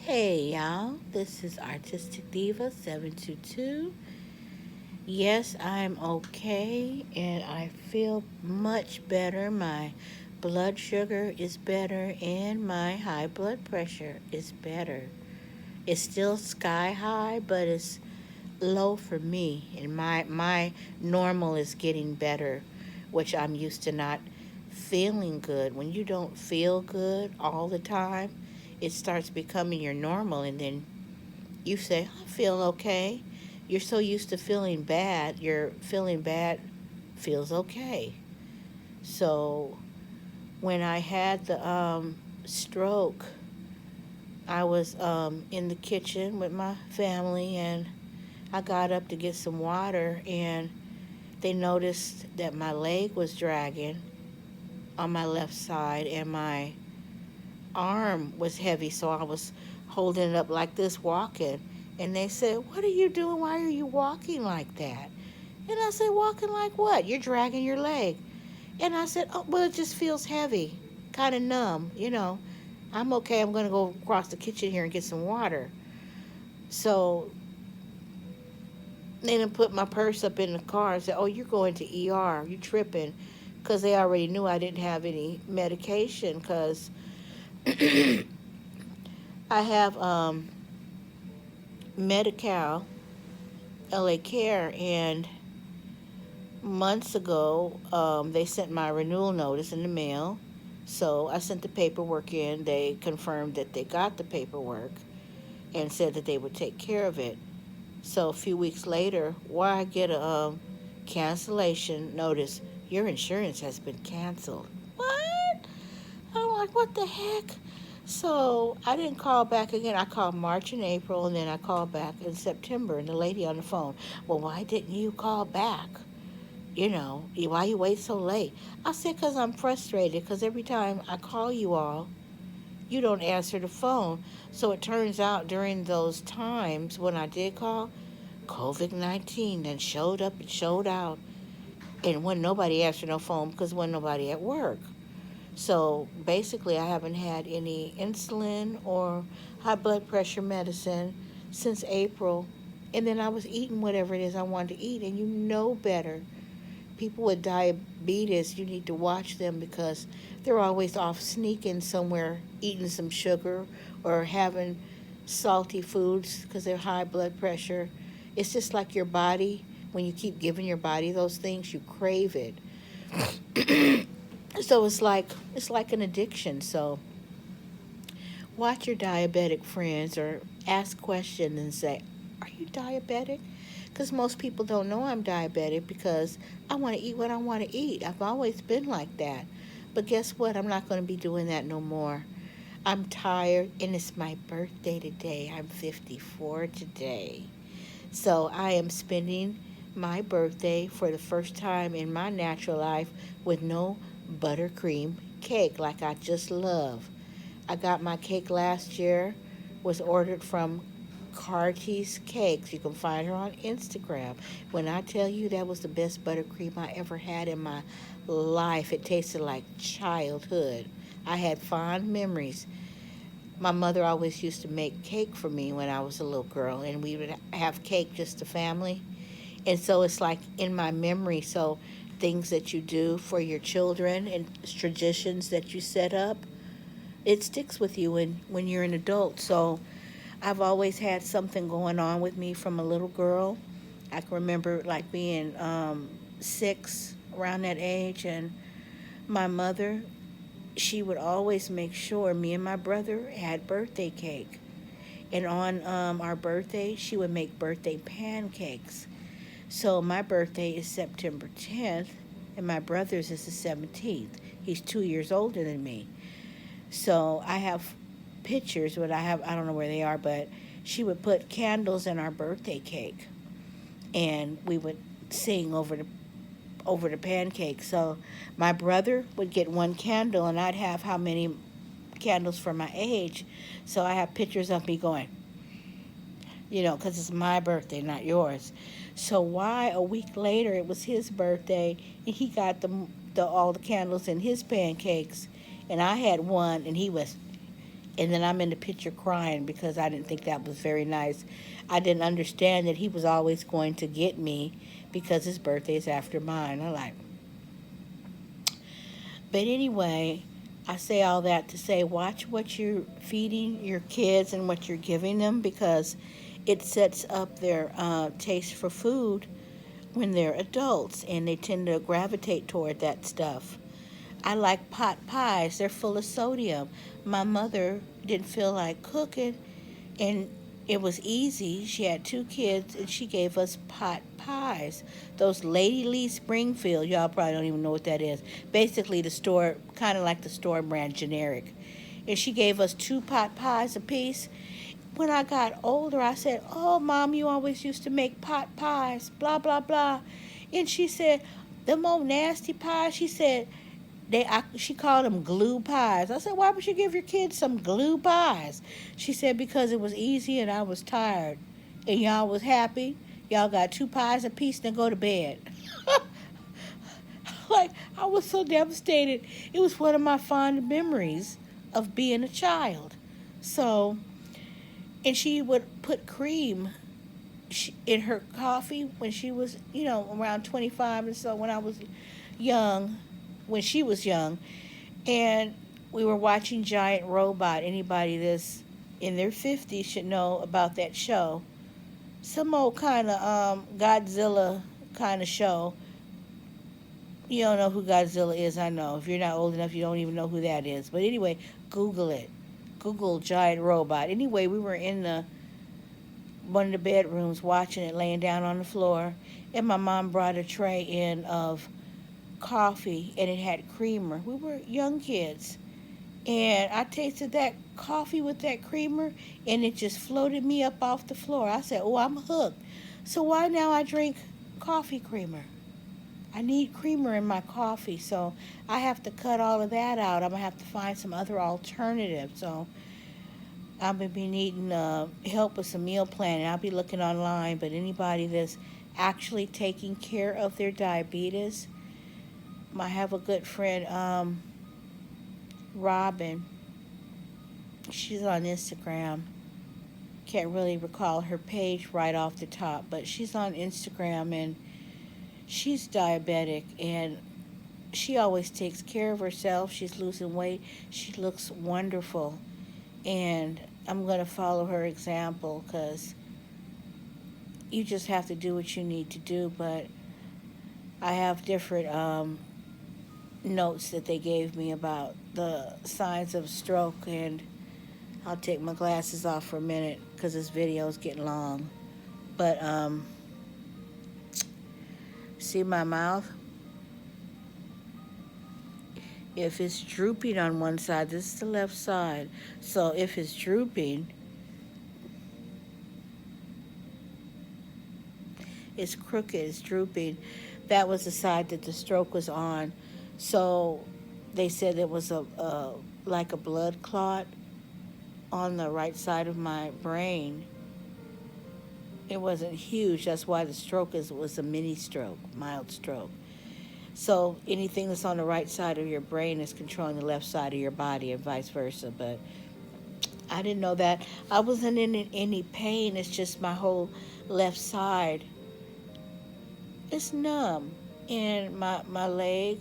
Hey y'all, this is Artistic Diva 722. Yes, I'm okay and I feel much better. My blood sugar is better and my high blood pressure is better. It's still sky high, but it's low for me, and my normal is getting better, which I'm used to not feeling good. When you don't feel good all the time, it starts becoming your normal, and then you say, I feel okay. You're so used to feeling bad, your feeling bad feels okay. So when I had the stroke, I was in the kitchen with my family, and I got up to get some water, and they noticed that my leg was dragging on my left side and my arm was heavy, so I was holding it up like this walking. And they said, What are you doing? Why are you walking like that? And I said, Walking like what? You're dragging your leg. And I said, Oh, well, it just feels heavy, kind of numb. I'm okay. I'm going to go across the kitchen here and get some water. So they didn't put my purse up in the car and said, Oh, you're going to ER. You tripping. Because they already knew I didn't have any medication because I have Medi-Cal, LA Care, and months ago they sent my renewal notice in the mail. So I sent the paperwork in. They confirmed that they got the paperwork and said that they would take care of it. So a few weeks later, why I get a cancellation notice? Your insurance has been canceled. What? I'm like, what the heck? So I didn't call back again. I called March and April, and then I called back in September. And the lady on the phone, well, why didn't you call back? Why you wait so late? I said, because I'm frustrated, because every time I call you all, you don't answer the phone. So it turns out during those times when I did call, COVID-19 then showed up and showed out. And when nobody answered no phone because when nobody at work. So basically, I haven't had any insulin or high blood pressure medicine since April. And then I was eating whatever it is I wanted to eat. And you know better. People with diabetes, you need to watch them because they're always off sneaking somewhere, eating some sugar or having salty foods because they're high blood pressure. It's just like your body. When you keep giving your body those things, you crave it. So it's like an addiction. So watch your diabetic friends or ask questions and say, "Are you diabetic?" Because most people don't know I'm diabetic because I want to eat what I want to eat. I've always been like that. But guess what? I'm not going to be doing that no more. I'm tired, and it's my birthday today. I'm 54 today. So I am spending my birthday for the first time in my natural life with no buttercream cake like I just love. I got my cake last year, was ordered from Carty's Cakes. You can find her on Instagram. When I tell you that was the best buttercream I ever had in my life, it tasted like childhood. I had fond memories. My mother always used to make cake for me when I was a little girl, and we would have cake just the family. And so it's like in my memory. So things that you do for your children and traditions that you set up, it sticks with you when you're an adult. So I've always had something going on with me from a little girl. I can remember like being 6 around that age, and my mother, she would always make sure me and my brother had birthday cake. And on our birthday, she would make birthday pancakes. So my birthday is September 10th, and my brother's is the 17th. He's 2 years older than me. So I have pictures, but I don't know where they are, but she would put candles in our birthday cake, and we would sing over the pancakes. So my brother would get one candle, and I'd have how many candles for my age. So I have pictures of me going, because it's my birthday, not yours. So why a week later it was his birthday and he got the all the candles in his pancakes, and I had one and he was And then I'm in the picture crying because I didn't think that was very nice. I didn't understand that he was always going to get me because his birthday is after mine. I'm like, but anyway, I say all that to say watch what you're feeding your kids and what you're giving them because it sets up their taste for food when they're adults and they tend to gravitate toward that stuff. I like pot pies, they're full of sodium. My mother didn't feel like cooking, and it was easy. She had two kids, and she gave us pot pies. Those Lady Lee Springfield, y'all probably don't even know what that is. Basically, the store, kind of like the store brand generic. And she gave us two pot pies apiece. When I got older, I said, "Oh, Mom, you always used to make pot pies, blah, blah, blah." And she said, "Them old nasty pies," she said, she called them glue pies. I said, "Why would you give your kids some glue pies?" She said, "Because it was easy and I was tired. And y'all was happy. Y'all got two pies apiece and go to bed." Like, I was so devastated. It was one of my fond memories of being a child. So, and she would put cream in her coffee when she was, around 25 and so when I was young, when she was young. And we were watching Giant Robot. Anybody that's in their 50s should know about that show. Some old kind of Godzilla kind of show. You don't know who Godzilla is, I know. If you're not old enough, you don't even know who that is. But anyway, Google it. Google Giant Robot. Anyway, we were in one of the bedrooms watching it, laying down on the floor, and my mom brought a tray in of coffee, and it had creamer. We were young kids, and I tasted that coffee with that creamer, and it just floated me up off the floor. I said, "Oh, I'm hooked." So why now I drink coffee creamer? I need creamer in my coffee, so I have to cut all of that out. I'm going to have to find some other alternative. So I'm going to be needing help with some meal planning. I'll be looking online, but anybody that's actually taking care of their diabetes, I have a good friend, Robin. She's on Instagram. Can't really recall her page right off the top, but she's on Instagram, and she's diabetic, and she always takes care of herself. She's losing weight. She looks wonderful, and I'm going to follow her example because you just have to do what you need to do. But I have different notes that they gave me about the signs of stroke, and I'll take my glasses off for a minute because this video is getting long. But see my mouth? If it's drooping on one side, this is the left side. So if it's drooping, it's crooked, it's drooping. That was the side that the stroke was on. So they said it was like a blood clot on the right side of my brain. It wasn't huge. That's why the stroke was a mini stroke, mild stroke. So anything that's on the right side of your brain is controlling the left side of your body and vice versa. But I didn't know that. I wasn't in any pain. It's just my whole left side. It's numb. And my leg,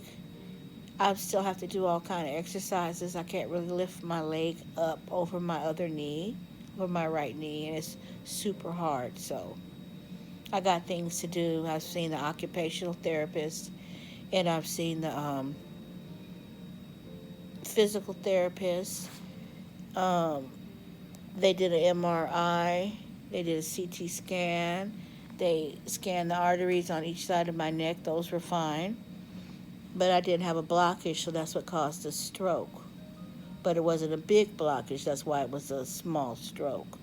I still have to do all kind of exercises. I can't really lift my leg up over my other knee, over my right knee, and it's super hard. So I got things to do. I've seen the occupational therapist, and I've seen the physical therapist. They did an MRI. They did a CT scan. They scanned the arteries on each side of my neck. Those were fine. But I didn't have a blockage, so that's what caused the stroke. But it wasn't a big blockage. That's why it was a small stroke.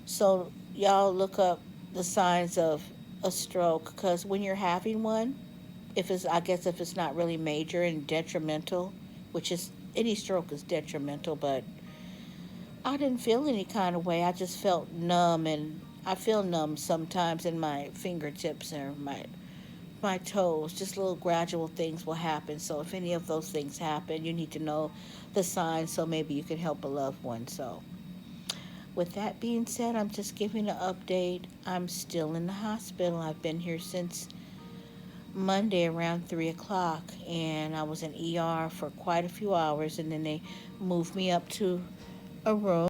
So y'all look up the signs of a stroke, because when you're having one, if it's not really major and detrimental, which is any stroke is detrimental, but I didn't feel any kind of way. I just felt numb, and I feel numb sometimes in my fingertips or my my toes. Just little gradual things will happen. So if any of those things happen, you need to know the signs so maybe you can help a loved one. So with that being said, I'm just giving an update. I'm still in the hospital. I've been here since Monday around 3 o'clock, and I was in ER for quite a few hours, and then they moved me up to a room.